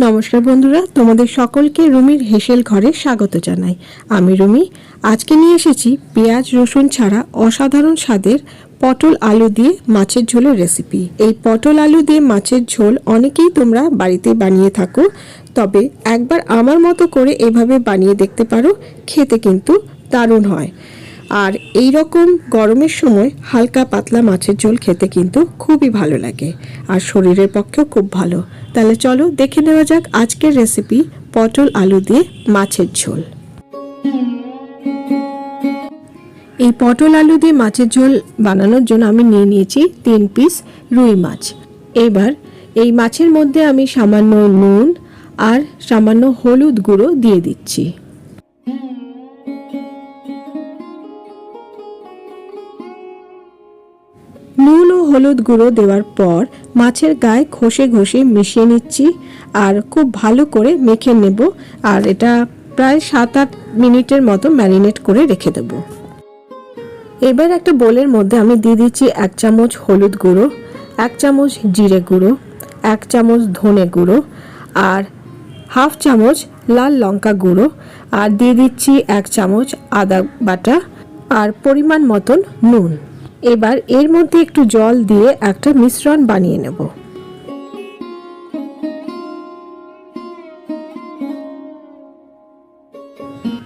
নমস্কার বন্ধুরা, তোমাদের সকলকে রুমির হেসেল ঘরে স্বাগত জানাই। আমি রুমি। আজকে নিয়ে এসেছি পেঁয়াজ রসুন ছাড়া অসাধারণ স্বাদের পটল আলু দিয়ে মাছের ঝোলের রেসিপি। এই পটল আলু দিয়ে মাছের ঝোল অনেকেই তোমরা বাড়িতে বানিয়ে থাকো, তবে একবার আমার মতো করে এভাবে বানিয়ে দেখতে পারো, খেতে কিন্তু দারুণ হয়। আর এই রকম গরমের সময় হালকা পাতলা মাছের ঝোল খেতে কিন্তু খুবই ভালো লাগে আর শরীরের পক্ষেও খুব ভালো। তাহলে চলো দেখে নেওয়া যাক আজকের রেসিপি পটল আলু দিয়ে মাছের ঝোল। এই পটল আলু দিয়ে মাছের ঝোল বানানোর জন্য আমি নিয়ে নিয়েছি 3 পিস রুই মাছ। এবার এই মাছের মধ্যে আমি সামান্য নুন আর সামান্য হলুদ গুঁড়ো দিয়ে দিচ্ছি। নুন ও হলুদ গুঁড়ো দেওয়ার পর মাছের গায়ে ঘষে ঘষে মিশিয়ে নিচ্ছি আর খুব ভালো করে মেখে নেব। আর এটা প্রায় 7-8 মিনিটের মতো ম্যারিনেট করে রেখে দেব। এবার একটা বোলের মধ্যে আমি দিয়ে দিচ্ছি 1 চামচ হলুদ গুঁড়ো, 1 চামচ জিরে গুঁড়ো, 1 চামচ ধনে গুঁড়ো আর 1/2 চামচ লাল লঙ্কা গুঁড়ো, আর দিয়ে দিচ্ছি 1 চামচ আদা বাটা আর পরিমাণ মতন নুন। এবার এর মধ্যে একটু জল দিয়ে একটা মিশ্রণ বানিয়ে নেব।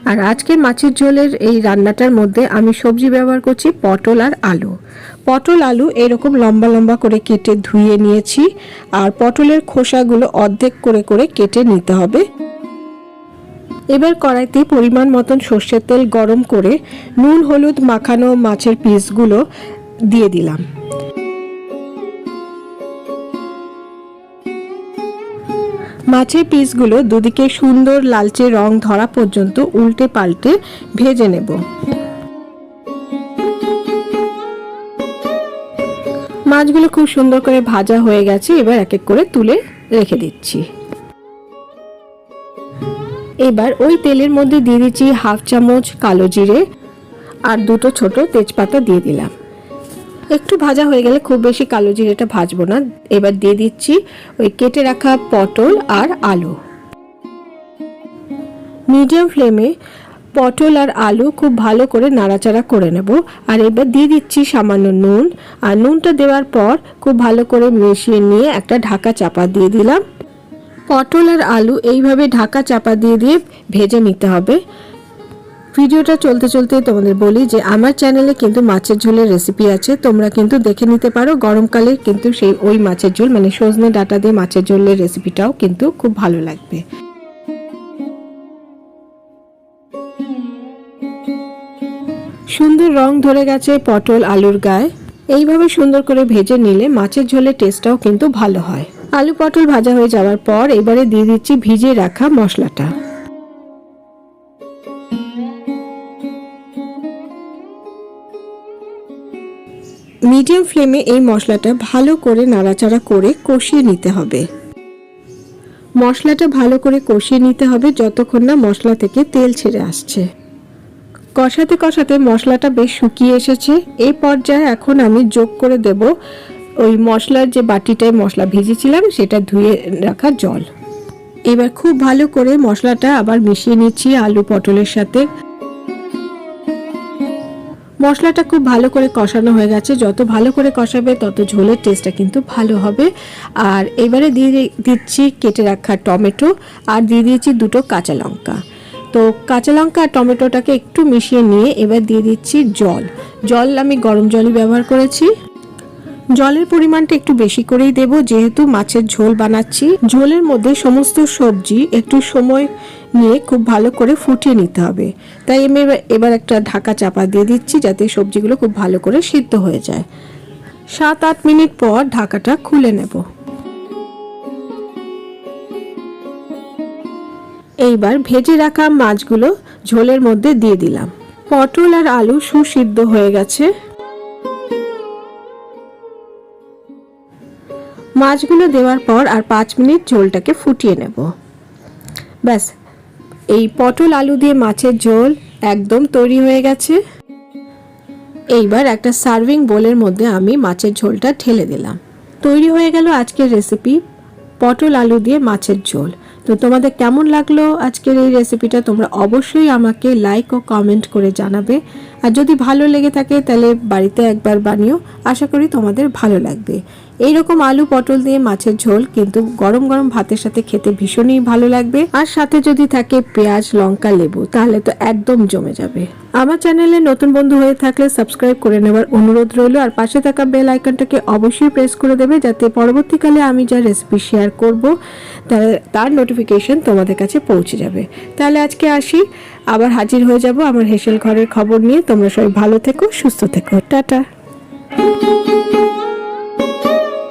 আর আজকের মাছের ঝোলের এই রান্নাটার মধ্যে আমি সবজি ব্যবহার করছি পটল আর আলু। পটল আলু এরকম লম্বা লম্বা করে কেটে ধুয়ে নিয়েছি আর পটলের খোসাগুলো অর্ধেক করে করে কেটে নিতে হবে। এবার কড়াইতে পরিমাণ মতন সর্ষের তেল গরম করে নুন হলুদ মাখানো মাছের পিসগুলো দিয়ে দিলাম। মাছের পিসগুলো দুদিকে সুন্দর লালচে রং ধরা পর্যন্ত উল্টে পাল্টে ভেজে নেব। মাছগুলো খুব সুন্দর করে ভাজা হয়ে গেছে, এবার এক এক করে তুলে রেখে দিচ্ছি। এবার ওই তেলের মধ্যে দিয়ে দিচ্ছি 1/2 চামচ কালো জিরে আর 2টো ছোট তেজপাতা দিয়ে দিলাম। একটু ভাজা হয়ে গেলে, খুব বেশি কালো জিরেটা ভাজবো না, এবার দিয়ে দিচ্ছি ওই কেটে রাখা পটল আর আলু। মিডিয়াম ফ্লেমে পটল আর আলু খুব ভালো করে নাড়াচাড়া করে নেব। আর এবার দিয়ে দিচ্ছি সামান্য নুন, আর নুনটা দেওয়ার পর খুব ভালো করে মিশিয়ে নিয়ে একটা ঢাকা চাপা দিয়ে দিলাম। পটল আর আলু এইভাবে ঢাকা চাপা দিয়ে দিয়ে ভেজে নিতে হবে। ভিডিওটা চলতে চলতে তোমাদের বলি যে আমার চ্যানেলে কিন্তু মাছের ঝোলের রেসিপি আছে, তোমরা কিন্তু দেখে নিতে পারো। গরমকালে কিন্তু সেই ওই মাছের ঝোল মানে সজনে ডাঁটা দিয়ে মাছের ঝোলের রেসিপিটাও কিন্তু খুব ভালো লাগবে। সুন্দর রং ধরে গেছে পটল আলুর গায়ে। এইভাবে সুন্দর করে ভেজে নিলে মাছের ঝোলের টেস্টটাও কিন্তু ভালো হয়। আলু পটল ভাজা হয়ে যাওয়ার পর এবারে দিয়ে দিচ্ছি ভিজিয়ে রাখা মশলাটা। মিডিয়াম ফ্লেমে এই মশলাটা ভালো করে নাড়াচাড়া করে কষিয়ে নিতে হবে। মশলাটা ভালো করে কষিয়ে নিতে হবে যতক্ষণ না মশলা থেকে তেল ছেড়ে আসছে। কষাতে কষাতে মশলাটা বেশ শুকিয়ে এসেছে। এই পর্যায়ে এখন আমি যোগ করে দেব ওই মশলার যে বাটিটায় মশলা ভেজেছিলাম সেটা ধুয়ে রাখা জল। এবার খুব ভালো করে মশলাটা আবার মিশিয়ে নিচ্ছি আলু পটলের সাথে। মশলাটা খুব ভালো করে কষানো হয়ে গেছে। যত ভালো করে কষাবে তত ঝোলের টেস্টটা কিন্তু ভালো হবে। আর এবারে দিয়ে দিচ্ছি কেটে রাখা টমেটো আর দিয়ে দিয়েছি 2টো কাঁচা লঙ্কা। তো কাঁচা লঙ্কা আর টমেটোটাকে একটু মিশিয়ে নিয়ে এবার দিয়ে দিচ্ছি জল আমি গরম জলই ব্যবহার করেছি। জলের পরিমাণটা একটু বেশি করেই দেব, যেহেতু মাছের ঝোল বানাচ্ছি। ঝোলের মধ্যে সমস্ত সবজি একটু সময় নিয়ে খুব ভালো করে ফুটিয়ে নিতে হবে, তাই আমি এবার একটা ঢাকা চাপা দিয়ে দিচ্ছি যাতে সবজিগুলো খুব ভালো করে সিদ্ধ হয়ে যায়। 7-8 মিনিট পর ঢাকাটা খুলে নেব। এইবার ভেজে রাখা মাছগুলো ঝোলের মধ্যে দিয়ে দিলাম। পটল আর আলু সুসিদ্ধ হয়ে গেছে। মাছগুলো দেওয়ার পর আর 5 মিনিট ঝোলটাকে ফুটিয়ে নেব। ব্যাস, এই পটল আলু দিয়ে মাছের ঝোল একদম তৈরি হয়ে গেছে। এইবার একটা সার্ভিং বোলের মধ্যে আমি মাছের ঝোলটা ঢেলে দিলাম। তৈরি হয়ে গেল আজকের রেসিপি পটল আলু দিয়ে মাছের ঝোল। তো তোমাদের কেমন লাগলো আজকের এই রেসিপিটা তোমরা অবশ্যই আমাকে লাইক ও কমেন্ট করে জানাবে। আর যদি ভালো লেগে থাকে তাহলে বাড়িতে একবার বানিও, আশা করি তোমাদের ভালো লাগবে। এইরকম আলু পটল দিয়ে মাছের ঝোল কিন্তু গরম গরম ভাতের সাথে খেতে ভীষণই ভালো লাগবে। আর সাথে যদি থাকে পেঁয়াজ, লঙ্কা, লেবু, তাহলে তো একদম জমে যাবে। আমার চ্যানেলে নতুন বন্ধু হয়ে থাকলে সাবস্ক্রাইব করে নেওয়ার অনুরোধ রইল। আর পাশে থাকা বেল আইকনটাকে অবশ্যই প্রেস করে দেবে, যাতে পরবর্তীকালে আমি যা রেসিপি শেয়ার করব তার নোটিফিকেশন তোমাদের কাছে পৌঁছে যাবে। তাহলে আজকে আসি, আবার হাজির হয়ে যাব আমার হেসেল ঘরের খবর নিয়ে। তোমরা সবাই ভালো থেকো, সুস্থ থেকো, টাটা।